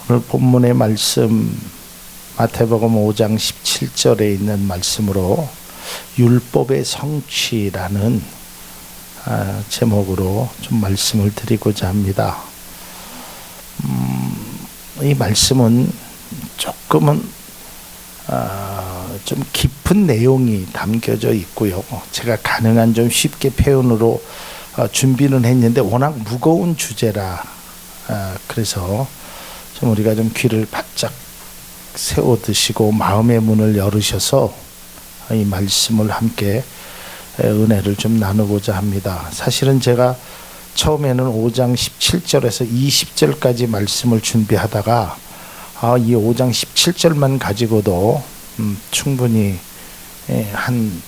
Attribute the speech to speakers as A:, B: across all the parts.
A: 오늘 본문의 말씀 마태복음 5장 17절에 있는 말씀으로 율법의 성취라는 제목으로 좀 말씀을 드리고자 합니다. 이 말씀은 조금은 좀 깊은 내용이 담겨져 있고요. 제가 가능한 좀 쉽게 표현으로 준비는 했는데 워낙 무거운 주제라 그래서 좀 우리가 좀 귀를 바짝 세워 드시고 마음의 문을 열으셔서 이 말씀을 함께 은혜를 좀 나누고자 합니다. 사실은 제가 처음에는 5장 17절에서 20절까지 말씀을 준비하다가 이 5장 17절만 가지고도 충분히 한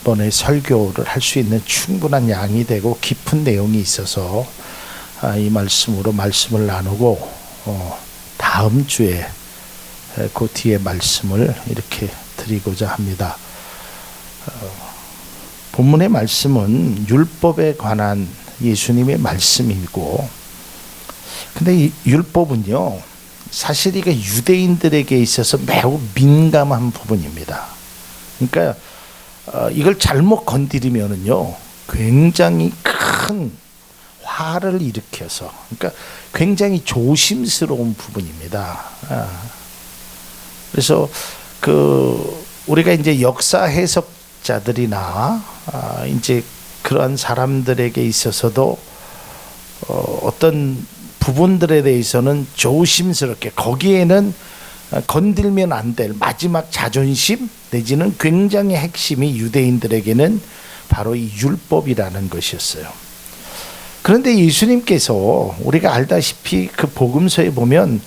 A: 번의 설교를 할 수 있는 충분한 양이 되고 깊은 내용이 있어서 이 말씀으로 말씀을 나누고 다음 주에 그 뒤에 말씀을 이렇게 드리고자 합니다. 본문의 말씀은 율법에 관한 예수님의 말씀이고, 근데 이 율법은요 사실 이게 유대인들에게 있어서 매우 민감한 부분입니다. 그러니까 이걸 잘못 건드리면은요 굉장히 큰 화를 일으켜서, 그러니까 굉장히 조심스러운 부분입니다. 그래서 우리가 이제 역사 해석자들이나 이제 그러한 사람들에게 있어서도 어떤 부분들에 대해서는 조심스럽게, 거기에는 건들면 안 될 마지막 자존심 내지는 굉장히 핵심이 유대인들에게는 바로 이 율법이라는 것이었어요. 그런데 예수님께서 우리가 알다시피 그 복음서에 보면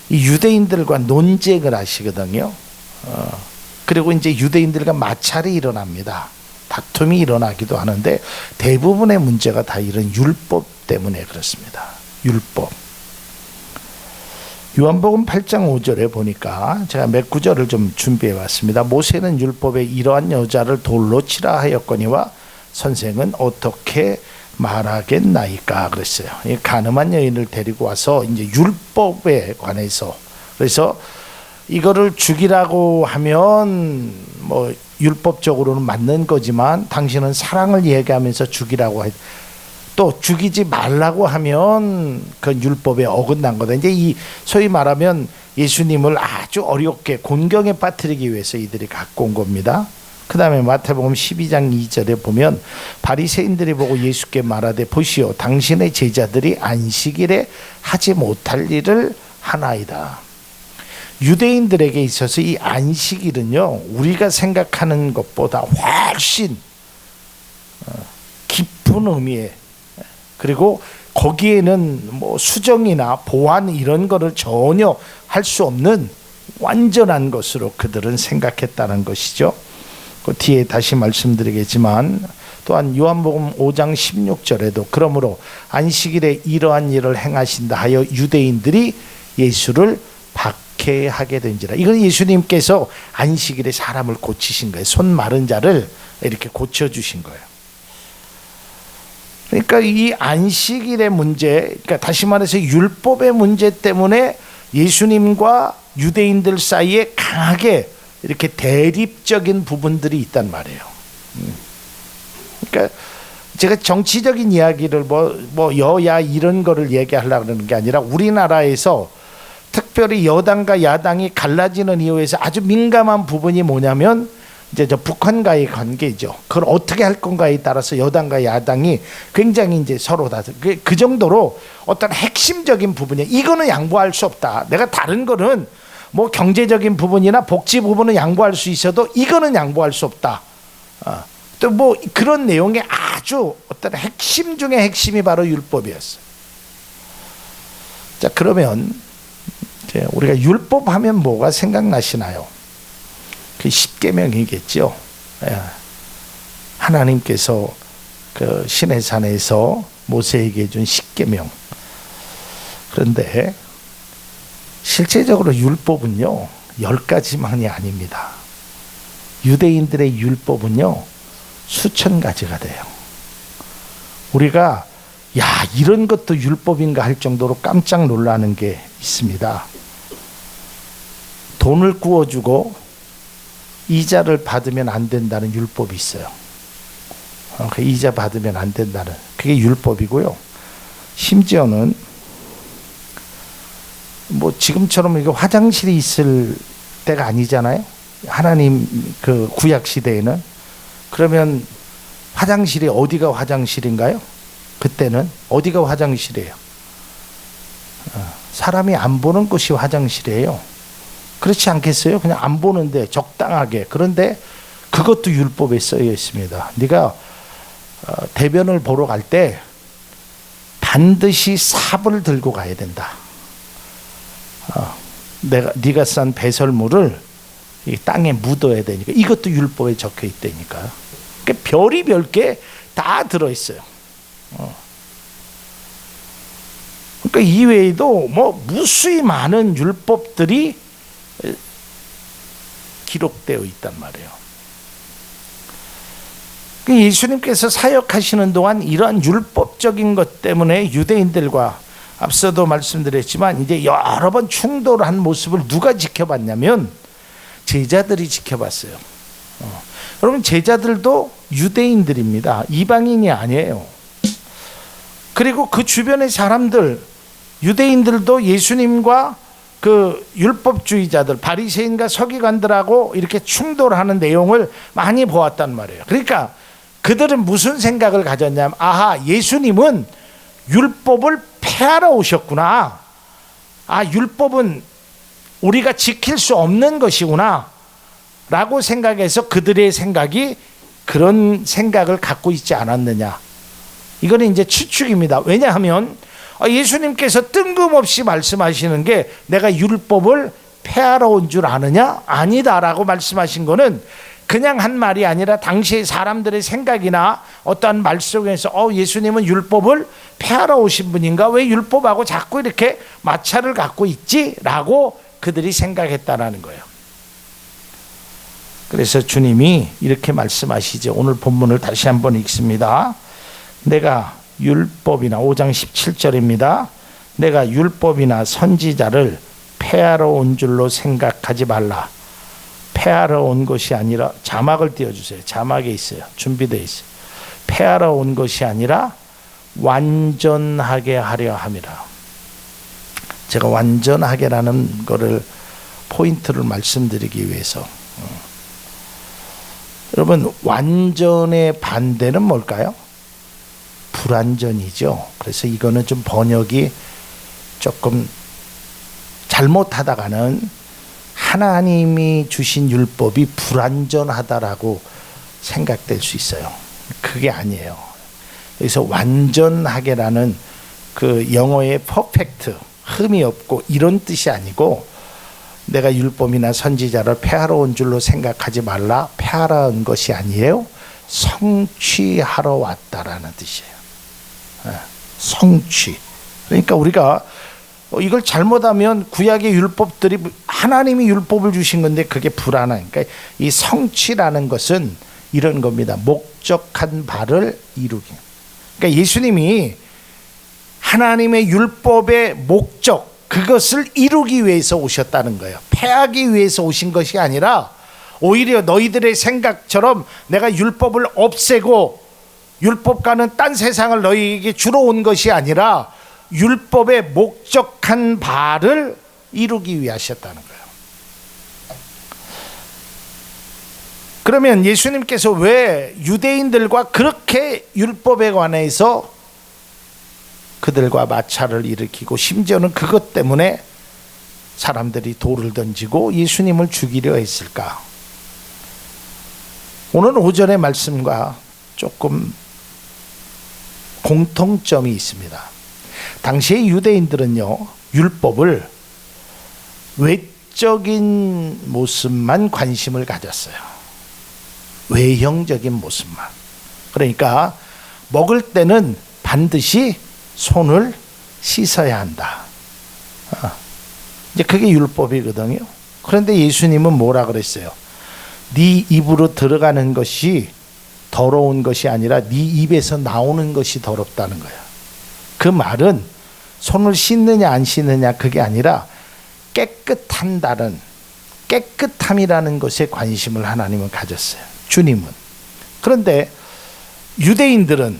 A: 이 유대인들과 논쟁을 하시거든요. 그리고 이제 유대인들과 마찰이 일어납니다. 다툼이 일어나기도 하는데 대부분의 문제가 다 이런 율법 때문에 그렇습니다. 율법. 요한복음 8장 5절에 보니까 제가 몇 구절을 좀 준비해 왔습니다. 모세는 율법에 이러한 여자를 돌로 치라 하였거니와 선생은 어떻게 말하겠나이까 그랬어요. 가늠한 여인을 데리고 와서 이제 율법에 관해서, 그래서 이거를 죽이라고 하면 뭐 율법적으로는 맞는 거지만 당신은 사랑을 얘기하면서 죽이라고 또 죽이지 말라고 하면 그 율법에 어긋난 거다. 이제 이 소위 말하면 예수님을 아주 어렵게 곤경에 빠뜨리기 위해서 이들이 갖고 온 겁니다. 그 다음에 마태복음 12장 2절에 보면 바리새인들이 보고 예수께 말하되 보시오 당신의 제자들이 안식일에 하지 못할 일을 하나이다. 유대인들에게 있어서 이 안식일은요 우리가 생각하는 것보다 훨씬 깊은 의미에, 그리고 거기에는 뭐 수정이나 보완 이런 거를 전혀 할 수 없는 완전한 것으로 그들은 생각했다는 것이죠. 그 뒤에 다시 말씀드리겠지만 또한 요한복음 5장 16절에도 그러므로 안식일에 이러한 일을 행하신다 하여 유대인들이 예수를 박해하게 된지라. 이건 예수님께서 안식일에 사람을 고치신 거예요. 손 마른 자를 이렇게 고쳐주신 거예요. 그러니까 이 안식일의 문제, 그러니까 다시 말해서 율법의 문제 때문에 예수님과 유대인들 사이에 강하게 이렇게 대립적인 부분들이 있단 말이에요. 그러니까 제가 정치적인 이야기를 뭐 여야 이런 거를 얘기하려고 하는 게 아니라 우리나라에서 특별히 여당과 야당이 갈라지는 이유에서 아주 민감한 부분이 뭐냐면 이제 저 북한과의 관계죠. 그걸 어떻게 할 건가에 따라서 여당과 야당이 굉장히 이제 서로 다 그 정도로 어떤 핵심적인 부분이, 이거는 양보할 수 없다. 내가 다른 거는 뭐 경제적인 부분이나 복지 부분은 양보할 수 있어도 이거는 양보할 수 없다. 또 뭐 그런 내용의 아주 어떤 핵심 중에 핵심이 바로 율법이었어요. 자, 그러면 이제 우리가 율법 하면 뭐가 생각나시나요? 그 십계명이겠죠. 하나님께서 그 시내산에서 모세에게 준 십계명. 그런데 실제적으로 율법은요 10가지만이 아닙니다. 유대인들의 율법은요 수천 가지가 돼요. 우리가 야, 이런 것도 율법인가 할 정도로 깜짝 놀라는 게 있습니다. 돈을 구워주고 이자를 받으면 안 된다는 율법이 있어요. 그 이자 받으면 안 된다는, 그게 율법이고요. 심지어는 뭐 지금처럼 이거 화장실이 있을 때가 아니잖아요. 하나님 그 구약 시대에는. 그러면 화장실이 어디가 화장실인가요? 그때는 어디가 화장실이에요? 사람이 안 보는 곳이 화장실이에요. 그렇지 않겠어요? 그냥 안 보는데 적당하게. 그런데 그것도 율법에 쓰여 있습니다. 네가 대변을 보러 갈 때 반드시 삽을 들고 가야 된다. 네가 싼 배설물을 이 땅에 묻어야 되니까. 이것도 율법에 적혀 있다니까. 그러니까 별의별 게 다 들어있어요. 그러니까 이외에도 뭐 무수히 많은 율법들이 기록되어 있단 말이에요. 예수님께서 사역하시는 동안 이러한 율법적인 것 때문에 유대인들과, 앞서도 말씀드렸지만 이제 여러 번 충돌한 모습을 누가 지켜봤냐면 제자들이 지켜봤어요. 여러분, 제자들도 유대인들입니다. 이방인이 아니에요. 그리고 그 주변의 사람들, 유대인들도 예수님과 그 율법주의자들, 바리새인과 서기관들하고 이렇게 충돌하는 내용을 많이 보았단 말이에요. 그러니까 그들은 무슨 생각을 가졌냐면, 아하, 예수님은 율법을 폐하러 오셨구나. 율법은 우리가 지킬 수 없는 것이구나 라고 생각해서 그들의 생각이 그런 생각을 갖고 있지 않았느냐. 이거는 이제 추측입니다. 왜냐하면 예수님께서 뜬금없이 말씀하시는 게 내가 율법을 폐하러 온 줄 아느냐? 아니다라고 말씀하신 거는 그냥 한 말이 아니라 당시의 사람들의 생각이나 어떠한 말 속에서 예수님은 율법을 폐하러 오신 분인가? 왜 율법하고 자꾸 이렇게 마찰을 갖고 있지? 라고 그들이 생각했다라는 거예요. 그래서 주님이 이렇게 말씀하시죠. 오늘 본문을 다시 한번 읽습니다. 내가 율법이나 5장 17절입니다. 내가 율법이나 선지자를 폐하러 온 줄로 생각하지 말라. 폐하러 온 것이 아니라, 자막을 띄워주세요. 자막에 있어요. 준비되어 있어요. 폐하러 온 것이 아니라 완전하게 하려 함이라. 제가 완전하게라는 거를 포인트를 말씀드리기 위해서, 여러분, 완전의 반대는 뭘까요? 불완전이죠. 그래서 이거는 좀 번역이 조금 잘못하다가는 하나님이 주신 율법이 불완전하다라고 생각될 수 있어요. 그게 아니에요. 여기서 완전하게라는 그 영어의 퍼펙트, 흠이 없고 이런 뜻이 아니고, 내가 율법이나 선지자를 폐하러 온 줄로 생각하지 말라. 폐하러 온 것이 아니에요. 성취하러 왔다라는 뜻이에요. 성취. 그러니까 우리가 이걸 잘못하면 구약의 율법들이, 하나님이 율법을 주신 건데 그게 불안한. 그러니까 이 성취라는 것은 이런 겁니다. 목적한 바를 이루기. 그러니까 예수님이 하나님의 율법의 목적, 그것을 이루기 위해서 오셨다는 거예요. 폐하기 위해서 오신 것이 아니라 오히려 너희들의 생각처럼 내가 율법을 없애고 율법과는 딴 세상을 너희에게 주러 온 것이 아니라 율법의 목적한 바를 이루기 위해 하셨다는 거예요. 그러면 예수님께서 왜 유대인들과 그렇게 율법에 관해서 그들과 마찰을 일으키고, 심지어는 그것 때문에 사람들이 돌을 던지고 예수님을 죽이려 했을까? 오늘 오전의 말씀과 조금 공통점이 있습니다. 당시의 유대인들은요, 율법을 외적인 모습만 관심을 가졌어요. 외형적인 모습만. 그러니까 먹을 때는 반드시 손을 씻어야 한다. 이제 그게 율법이거든요. 그런데 예수님은 뭐라 그랬어요? 네 입으로 들어가는 것이 더러운 것이 아니라 네 입에서 나오는 것이 더럽다는 거야. 그 말은 손을 씻느냐 안 씻느냐 그게 아니라 깨끗한다는, 깨끗함이라는 것에 관심을 하나님은 가졌어요. 주님은. 그런데 유대인들은,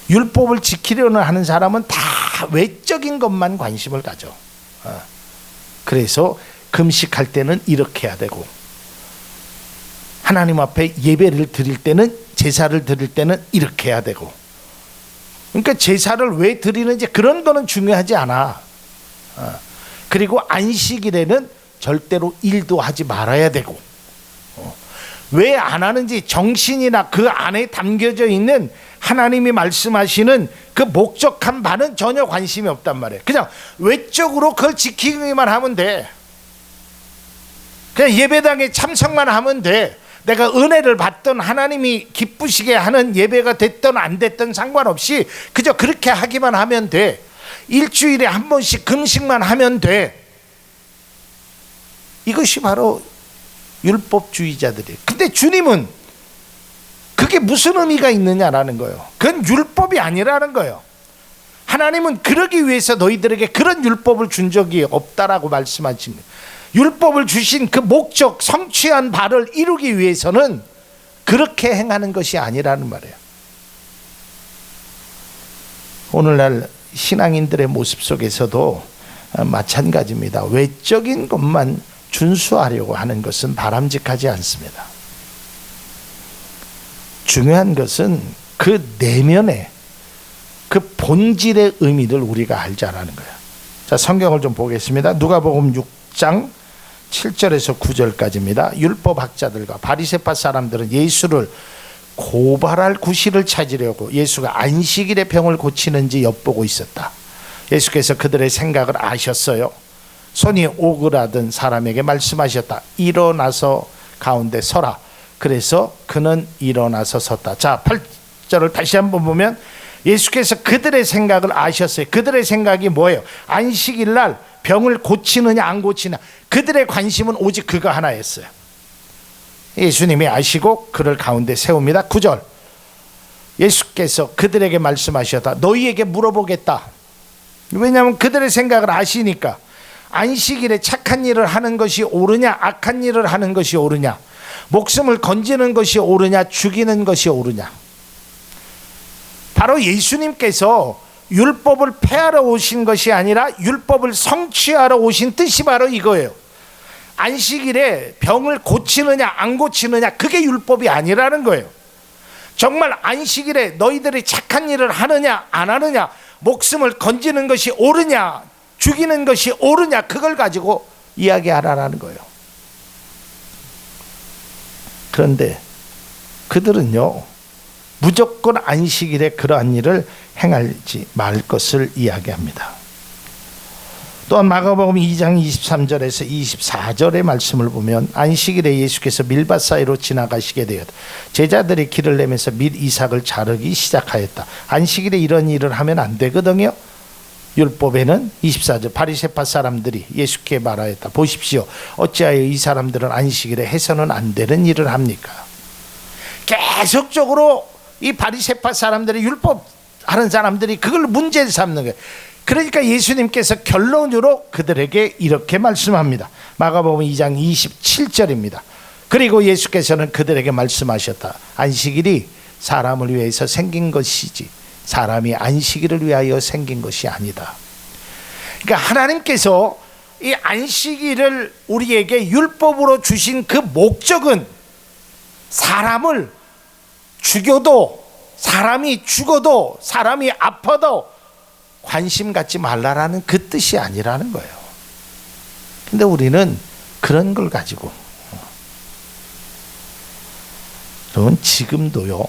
A: 율법을 지키려는 하는 사람은 다 외적인 것만 관심을 가져. 그래서 금식할 때는 이렇게 해야 되고, 하나님 앞에 예배를 드릴 때는, 제사를 드릴 때는 이렇게 해야 되고. 그러니까 제사를 왜 드리는지 그런 거는 중요하지 않아. 그리고 안식일에는 절대로 일도 하지 말아야 되고, 왜 안 하는지 정신이나 그 안에 담겨져 있는 하나님이 말씀하시는 그 목적한 바는 전혀 관심이 없단 말이에요. 그냥 외적으로 그걸 지키기만 하면 돼. 그냥 예배당에 참석만 하면 돼. 내가 은혜를 받던, 하나님이 기쁘시게 하는 예배가 됐든 안 됐든 상관없이 그저 그렇게 하기만 하면 돼. 일주일에 한 번씩 금식만 하면 돼. 이것이 바로 율법주의자들이에요. 근데 주님은 그게 무슨 의미가 있느냐라는 거예요. 그건 율법이 아니라는 거예요. 하나님은 그러기 위해서 너희들에게 그런 율법을 준 적이 없다라고 말씀하십니다. 율법을 주신 그 목적, 성취한 바를 이루기 위해서는 그렇게 행하는 것이 아니라는 말이에요. 오늘날 신앙인들의 모습 속에서도 마찬가지입니다. 외적인 것만 준수하려고 하는 것은 바람직하지 않습니다. 중요한 것은 그 내면의 그 본질의 의미를 우리가 알자라는 거예요. 자, 성경을 좀 보겠습니다. 누가복음 6장 7절에서 9절까지입니다. 율법학자들과 바리새파 사람들은 예수를 고발할 구실을 찾으려고 예수가 안식일에 병을 고치는지 엿보고 있었다. 예수께서 그들의 생각을 아셨어요. 손이 오그라든 사람에게 말씀하셨다. 일어나서 가운데 서라. 그래서 그는 일어나서 섰다. 자, 8절을 다시 한번 보면 예수께서 그들의 생각을 아셨어요. 그들의 생각이 뭐예요? 안식일 날 병을 고치느냐 안 고치느냐. 그들의 관심은 오직 그거 하나였어요. 예수님이 아시고 그를 가운데 세웁니다. 9절, 예수께서 그들에게 말씀하셨다. 너희에게 물어보겠다. 왜냐하면 그들의 생각을 아시니까. 안식일에 착한 일을 하는 것이 옳으냐 악한 일을 하는 것이 옳으냐, 목숨을 건지는 것이 옳으냐 죽이는 것이 옳으냐. 바로 예수님께서 율법을 폐하러 오신 것이 아니라 율법을 성취하러 오신 뜻이 바로 이거예요. 안식일에 병을 고치느냐 안 고치느냐 그게 율법이 아니라는 거예요. 정말 안식일에 너희들이 착한 일을 하느냐 안 하느냐, 목숨을 건지는 것이 옳으냐 죽이는 것이 옳으냐, 그걸 가지고 이야기하라는 거예요. 그런데 그들은요, 무조건 안식일에 그러한 일을 행하지 말 것을 이야기합니다. 또한 마가복음 2장 23절에서 24절의 말씀을 보면 안식일에 예수께서 밀밭 사이로 지나가시게 되었다. 제자들이 길을 내면서 밀 이삭을 자르기 시작하였다. 안식일에 이런 일을 하면 안 되거든요. 율법에는 24절 바리새파 사람들이 예수께 말하였다. 보십시오, 어찌하여 이 사람들은 안식일에 해서는 안 되는 일을 합니까? 계속적으로 이 바리새파 사람들이, 율법 하는 사람들이 그걸 문제를 삼는 거예요. 그러니까 예수님께서 결론으로 그들에게 이렇게 말씀합니다. 마가복음 2장 27절입니다. 그리고 예수께서는 그들에게 말씀하셨다. 안식일이 사람을 위해서 생긴 것이지 사람이 안식일을 위하여 생긴 것이 아니다. 그러니까 하나님께서 이 안식일을 우리에게 율법으로 주신 그 목적은 사람을 죽여도, 사람이 죽어도, 사람이 아파도 관심 갖지 말라라는 그 뜻이 아니라는 거예요. 근데 우리는 그런 걸 가지고, 여러분 지금도요,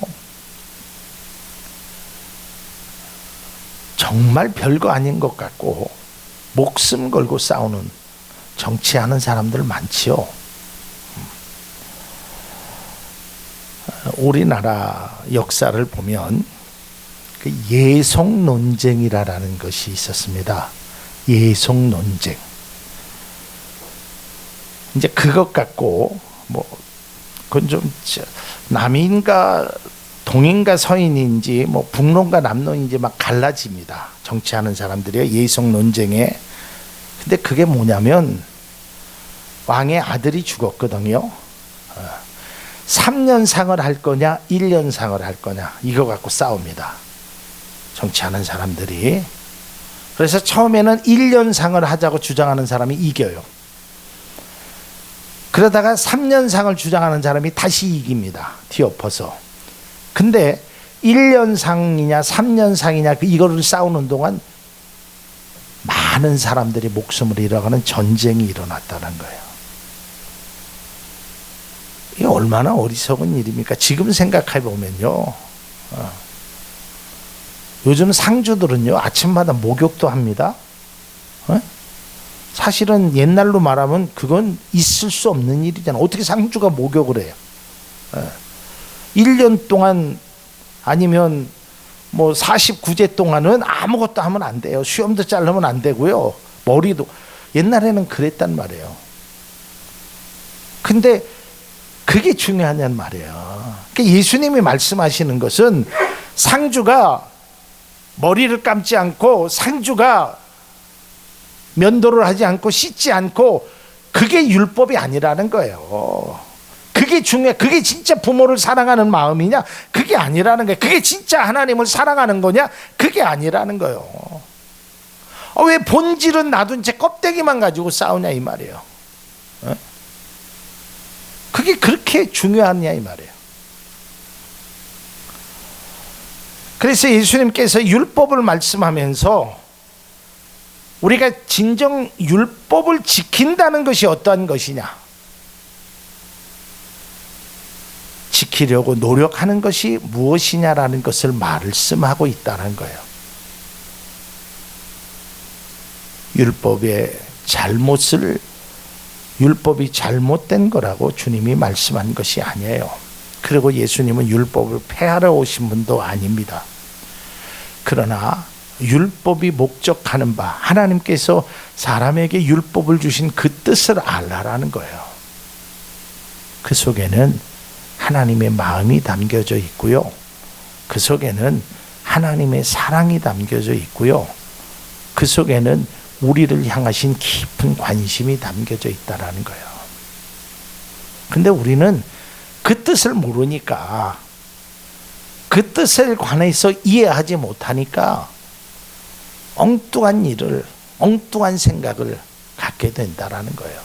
A: 정말 별거 아닌 것 같고 목숨 걸고 싸우는, 정치하는 사람들 많지요. 우리나라 역사를 보면 그 예속 논쟁이라는 것이 있었습니다. 예속 논쟁. 이제 그것 갖고 뭐 그건 좀 남인가 동인과 서인인지 뭐 북론과 남론인지 막 갈라집니다. 정치하는 사람들이요. 예속 논쟁에. 근데 그게 뭐냐면 왕의 아들이 죽었거든요. 3년 상을 할 거냐 1년 상을 할 거냐 이거 갖고 싸웁니다. 정치하는 사람들이. 그래서 처음에는 1년 상을 하자고 주장하는 사람이 이겨요. 그러다가 3년 상을 주장하는 사람이 다시 이깁니다. 뒤엎어서. 근데 1년 상이냐 3년 상이냐 이거를 싸우는 동안 많은 사람들이 목숨을 잃어가는 전쟁이 일어났다는 거예요. 이게 얼마나 어리석은 일입니까? 지금 생각해 보면요. 요즘 상주들은요 아침마다 목욕도 합니다. 사실은 옛날로 말하면 그건 있을 수 없는 일이잖아. 어떻게 상주가 목욕을 해요? 1년 동안 아니면 뭐 49제 동안은 아무것도 하면 안 돼요. 수염도 자르면 안 되고요. 머리도. 옛날에는 그랬단 말이에요. 근데 그게 중요하냔 말이에요. 그러니까 예수님이 말씀하시는 것은 상주가 머리를 감지 않고 상주가 면도를 하지 않고 씻지 않고 그게 율법이 아니라는 거예요. 그게 중요해. 그게 진짜 부모를 사랑하는 마음이냐? 그게 아니라는 거예요. 그게 진짜 하나님을 사랑하는 거냐? 그게 아니라는 거예요. 왜 본질은 놔둔 채 껍데기만 가지고 싸우냐 이 말이에요. 그게 그렇게 중요하냐 이 말이에요. 그래서 예수님께서 율법을 말씀하면서 우리가 진정 율법을 지킨다는 것이 어떠한 것이냐? 지키려고 노력하는 것이 무엇이냐라는 것을 말씀하고 있다는 거예요. 율법이 잘못된 거라고 주님이 말씀한 것이 아니에요. 그리고 예수님은 율법을 폐하러 오신 분도 아닙니다. 그러나 율법이 목적하는 바, 하나님께서 사람에게 율법을 주신 그 뜻을 알라라는 거예요. 그 속에는 하나님의 마음이 담겨져 있고요. 그 속에는 하나님의 사랑이 담겨져 있고요. 그 속에는 우리를 향하신 깊은 관심이 담겨져 있다라는 거예요. 근데 우리는 그 뜻을 모르니까, 그 뜻에 관해서 이해하지 못하니까 엉뚱한 일을, 엉뚱한 생각을 갖게 된다라는 거예요.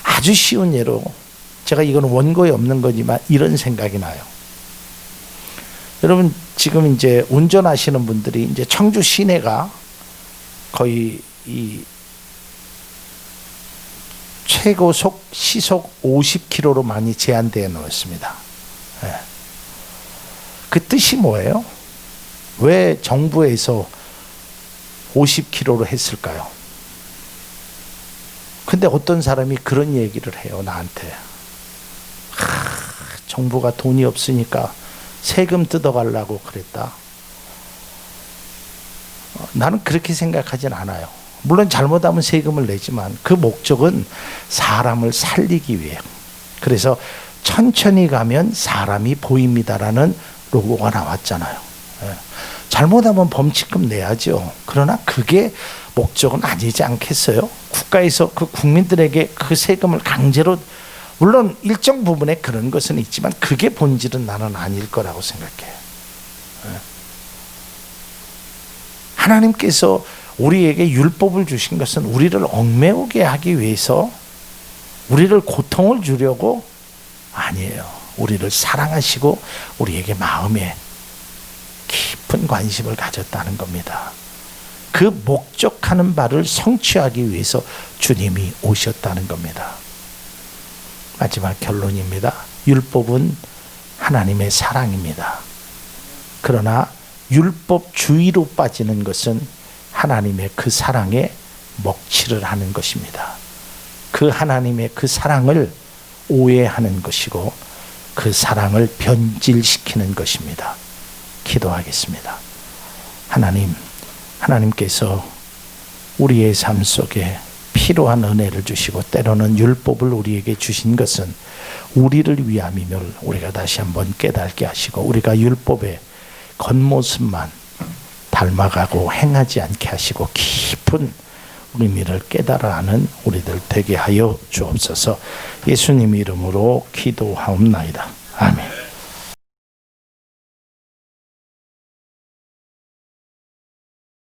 A: 아주 쉬운 예로, 제가 이건 원고에 없는 거지만 이런 생각이 나요. 여러분 지금 이제 운전하시는 분들이 이제 청주 시내가 거의 이 최고 시속 50km로 많이 제한되어 놓았습니다. 그 뜻이 뭐예요? 왜 정부에서 50km로 했을까요? 근데 어떤 사람이 그런 얘기를 해요, 나한테. 정부가 돈이 없으니까 세금 뜯어가려고 그랬다. 나는 그렇게 생각하진 않아요. 물론 잘못하면 세금을 내지만 그 목적은 사람을 살리기 위해. 그래서 천천히 가면 사람이 보입니다라는 로고가 나왔잖아요. 잘못하면 범칙금 내야죠. 그러나 그게 목적은 아니지 않겠어요? 국가에서 그 국민들에게 그 세금을 강제로, 물론 일정 부분에 그런 것은 있지만 그게 본질은 나는 아닐 거라고 생각해요. 하나님께서 우리에게 율법을 주신 것은 우리를 얽매우게 하기 위해서, 우리를 고통을 주려고 아니에요. 우리를 사랑하시고 우리에게 마음에 깊은 관심을 가졌다는 겁니다. 그 목적하는 바를 성취하기 위해서 주님이 오셨다는 겁니다. 마지막 결론입니다. 율법은 하나님의 사랑입니다. 그러나 율법주의로 빠지는 것은 하나님의 그 사랑에 먹칠을 하는 것입니다. 그 하나님의 그 사랑을 오해하는 것이고 그 사랑을 변질시키는 것입니다. 기도하겠습니다. 하나님께서 우리의 삶 속에 필요한 은혜를 주시고 때로는 율법을 우리에게 주신 것은 우리를 위함임을 우리가 다시 한번 깨닫게 하시고 우리가 율법의 겉모습만 닮아가고 행하지 않게 하시고 깊은 의미를 깨달아 하는 우리들 되게 하여 주옵소서. 예수님 이름으로 기도하옵나이다. 아멘.